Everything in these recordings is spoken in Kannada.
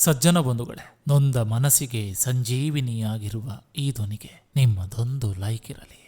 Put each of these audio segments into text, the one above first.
ಸಜ್ಜನ ಬಂಧುಗಳೇ, ನೊಂದ ಮನಸ್ಸಿಗೆ ಸಂಜೀವಿನಿಯಾಗಿರುವ ಈ ಧ್ವನಿಗೆ ನಿಮ್ಮದೊಂದು ಲೈಕ್ ಇರಲಿ.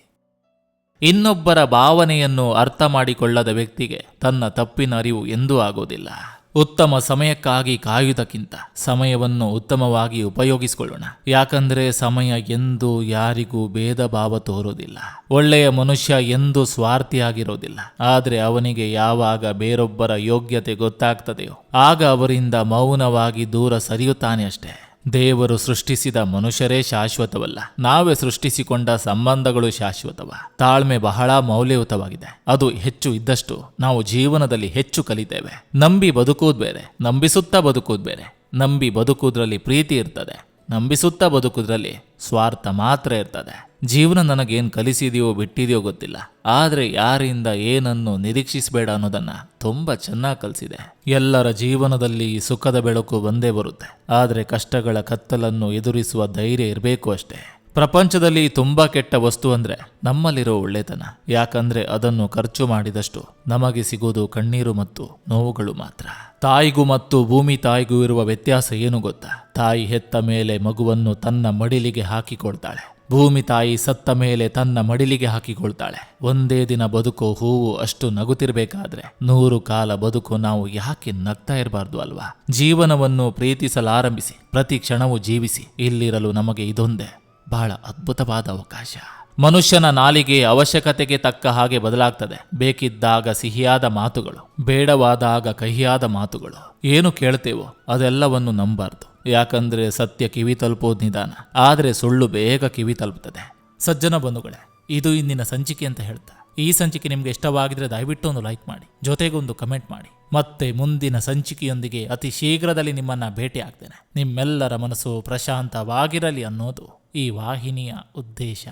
ಇನ್ನೊಬ್ಬರ ಭಾವನೆಯನ್ನು ಅರ್ಥ ಮಾಡಿಕೊಳ್ಳದ ವ್ಯಕ್ತಿಗೆ ತನ್ನ ತಪ್ಪಿನ ಅರಿವು ಎಂದೂ ಆಗೋದಿಲ್ಲ. ಉತ್ತಮ ಸಮಯಕ್ಕಾಗಿ ಕಾಯುವುದಕ್ಕಿಂತ ಸಮಯವನ್ನು ಉತ್ತಮವಾಗಿ ಉಪಯೋಗಿಸಿಕೊಳ್ಳೋಣ. ಯಾಕಂದ್ರೆ ಸಮಯ ಎಂದೂ ಯಾರಿಗೂ ಭೇದ ಭಾವ ತೋರೋದಿಲ್ಲ. ಒಳ್ಳೆಯ ಮನುಷ್ಯ ಎಂದೂ ಸ್ವಾರ್ಥಿಯಾಗಿರೋದಿಲ್ಲ. ಆದರೆ ಅವನಿಗೆ ಯಾವಾಗ ಬೇರೊಬ್ಬರ ಯೋಗ್ಯತೆ ಗೊತ್ತಾಗ್ತದೆಯೋ ಆಗ ಅವರಿಂದ ಮೌನವಾಗಿ ದೂರ ಸರಿಯುತ್ತಾನೆ ಅಷ್ಟೇ. ದೇವರು ಸೃಷ್ಟಿಸಿದ ಮನುಷ್ಯರೇ ಶಾಶ್ವತವಲ್ಲ, ನಾವೇ ಸೃಷ್ಟಿಸಿಕೊಂಡ ಸಂಬಂಧಗಳು ಶಾಶ್ವತವ. ತಾಳ್ಮೆ ಬಹಳ ಮೌಲ್ಯಯುತವಾಗಿದೆ. ಅದು ಹೆಚ್ಚು ಇದ್ದಷ್ಟು ನಾವು ಜೀವನದಲ್ಲಿ ಹೆಚ್ಚು ಕಲಿತೇವೆ. ನಂಬಿ ಬದುಕುವುದು ಬೇರೆ, ನಂಬಿಸುತ್ತಾ ಬದುಕುವುದು ಬೇರೆ. ನಂಬಿ ಬದುಕುವುದರಲ್ಲಿ ಪ್ರೀತಿ ಇರ್ತದೆ, ನಂಬಿಸುತ್ತಾ ಬದುಕುವುದರಲ್ಲಿ ಸ್ವಾರ್ಥ ಮಾತ್ರ ಇರ್ತದೆ. ಜೀವನ ನನಗೇನು ಕಲಿಸಿದೆಯೋ ಬಿಟ್ಟಿದೆಯೋ ಗೊತ್ತಿಲ್ಲ, ಆದರೆ ಯಾರಿಂದ ಏನನ್ನು ನಿರೀಕ್ಷಿಸಬೇಡ ಅನ್ನೋದನ್ನ ತುಂಬ ಚೆನ್ನಾಗಿ ಕಲಿಸಿದೆ. ಎಲ್ಲರ ಜೀವನದಲ್ಲಿ ಸುಖದ ಬೆಳಕು ಒಂದೇ ಬರುತ್ತೆ, ಆದರೆ ಕಷ್ಟಗಳ ಕತ್ತಲನ್ನು ಎದುರಿಸುವ ಧೈರ್ಯ ಇರಬೇಕು ಅಷ್ಟೇ. ಪ್ರಪಂಚದಲ್ಲಿ ತುಂಬ ಕೆಟ್ಟ ವಸ್ತು ಅಂದರೆ ನಮ್ಮಲ್ಲಿರೋ ಒಳ್ಳೆತನ. ಯಾಕಂದ್ರೆ ಅದನ್ನು ಖರ್ಚು ಮಾಡಿದಷ್ಟು ನಮಗೆ ಸಿಗೋದು ಕಣ್ಣೀರು ಮತ್ತು ನೋವುಗಳು ಮಾತ್ರ. ತಾಯಿಗೂ ಮತ್ತು ಭೂಮಿ ತಾಯಿಗೂ ಇರುವ ವ್ಯತ್ಯಾಸ ಏನು ಗೊತ್ತಾ? ತಾಯಿ ಹೆತ್ತ ಮೇಲೆ ಮಗುವನ್ನು ತನ್ನ ಮಡಿಲಿಗೆ ಹಾಕಿಕೊಳ್ತಾಳೆ, ಭೂಮಿ ತಾಯಿ ಸತ್ತ ಮೇಲೆ ತನ್ನ ಮಡಿಲಿಗೆ ಹಾಕಿಕೊಳ್ತಾಳೆ. ಒಂದೇ ದಿನ ಬದುಕೋ ಹೂವು ಅಷ್ಟು ನಗುತ್ತಿರ್ಬೇಕಾದ್ರೆ 100 ಕಾಲ ಬದುಕು ನಾವು ಯಾಕೆ ನಗ್ತಾ ಇರಬಾರ್ದು ಅಲ್ವಾ? ಜೀವನವನ್ನು ಪ್ರೀತಿಸಲಾರಂಭಿಸಿ, ಪ್ರತಿ ಕ್ಷಣವೂ ಜೀವಿಸಿ. ಇಲ್ಲಿರಲು ನಮಗೆ ಇದೊಂದೇ ಬಹಳ ಅದ್ಭುತವಾದ ಅವಕಾಶ. ಮನುಷ್ಯನ ನಾಲಿಗೆ ಅವಶ್ಯಕತೆಗೆ ತಕ್ಕ ಹಾಗೆ ಬದಲಾಗ್ತದೆ. ಬೇಕಿದ್ದಾಗ ಸಿಹಿಯಾದ ಮಾತುಗಳು, ಬೇಡವಾದಾಗ ಕಹಿಯಾದ ಮಾತುಗಳು. ಏನು ಕೇಳ್ತೇವೋ ಅದೆಲ್ಲವನ್ನು ನಂಬಾರ್ದು. ಯಾಕಂದ್ರೆ ಸತ್ಯ ಕಿವಿ ತಲುಪೋದು ನಿಧಾನ, ಆದರೆ ಸುಳ್ಳು ಬೇಗ ಕಿವಿ ತಲುಪ್ತದೆ. ಸಜ್ಜನ ಬಂಧುಗಳೇ, ಇದು ಇಂದಿನ ಸಂಚಿಕೆ ಅಂತ ಹೇಳ್ತಾ, ಈ ಸಂಚಿಕೆ ನಿಮ್ಗೆ ಇಷ್ಟವಾಗಿದ್ರೆ ದಯವಿಟ್ಟು ಒಂದು ಲೈಕ್ ಮಾಡಿ, ಜೊತೆಗೊಂದು ಕಮೆಂಟ್ ಮಾಡಿ. ಮತ್ತೆ ಮುಂದಿನ ಸಂಚಿಕೆಯೊಂದಿಗೆ ಅತಿ ಶೀಘ್ರದಲ್ಲಿ ನಿಮ್ಮನ್ನ ಭೇಟಿ ಆಗ್ತೇನೆ. ನಿಮ್ಮೆಲ್ಲರ ಮನಸ್ಸು ಪ್ರಶಾಂತವಾಗಿರಲಿ ಅನ್ನೋದು ಈ ವಾಹಿನಿಯ ಉದ್ದೇಶ.